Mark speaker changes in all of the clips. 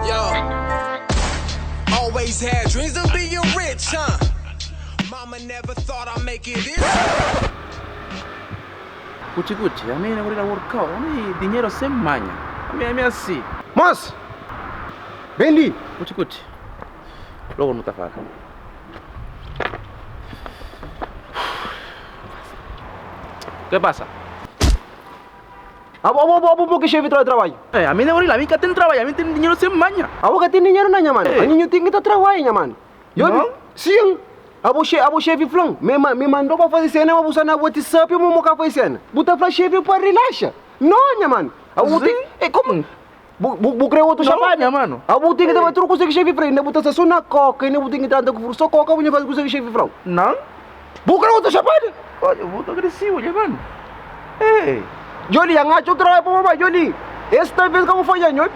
Speaker 1: Yo, always had dreams of being rich, huh? Mama never thought I'd make it this.
Speaker 2: Cuci, a mí no voy a workout, a mí dinero se maña. A mí assim.
Speaker 3: Mas! Bendi!
Speaker 2: Cuci. Logo não tá fora. O que passa?
Speaker 3: Abo que chefe trabalho.
Speaker 2: A mí não a mí que tem trabalho, a mí tem dinheiro sem manha.
Speaker 3: Abo que tem dinheiro nanya, mano. A ninho tem que tá trabalhando, mano.
Speaker 2: Não?
Speaker 3: Sim. Abo chefe flan. Me mandou pra fazer cena, mas você não vai te saber como que faz cena. Bota pra chefe para relaxa. Não, nha, mano. Abo tem... É como... Bu creu outro chamado,
Speaker 2: mano.
Speaker 3: Abo tem que dar outro consegue chefe flan. Não bota só na coca, não tem que dar só coca, você faz consegue chefe flan.
Speaker 2: Não?
Speaker 3: Bu creu outro chamado.
Speaker 2: Olha, eu vou agressivo, já, mano. Ei.
Speaker 3: Johnny, yang ngaco trabalho para mamãe, Johnny. Esta vez kamu falhando,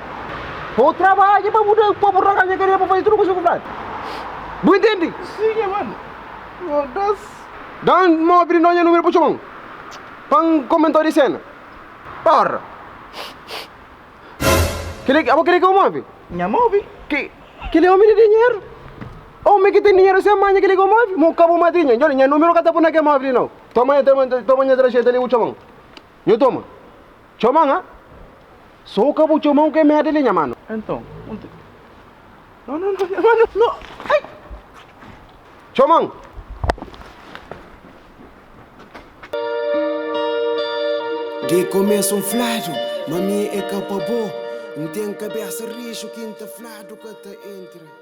Speaker 3: vou trabalhar para mudar para buracannya que ele vai fazer tudo com o seu frade. Bu entende?
Speaker 2: Sim, mano. Das.
Speaker 3: Dan mau abrir nanya número pro chumão. Pang comentar di cena. Porra. Apa querer que eu move?
Speaker 2: Minha move.
Speaker 3: Que ele homem de dinheiro. Homem que tem dinheiro se amanhã que ele move. Mau cabo madrinha. Johnny, nya número kata pun nak mau abrir não. Toma terus ali o chumão. Yo toma. Chomang, ha? So ka bu chomang ke me adele nya mano.
Speaker 2: Então, onde? Não, mano, não. Ai.
Speaker 3: Chomang.
Speaker 4: De começo flado, mami é capabô. Não tem cabeça rijo, quinta flado que te entra.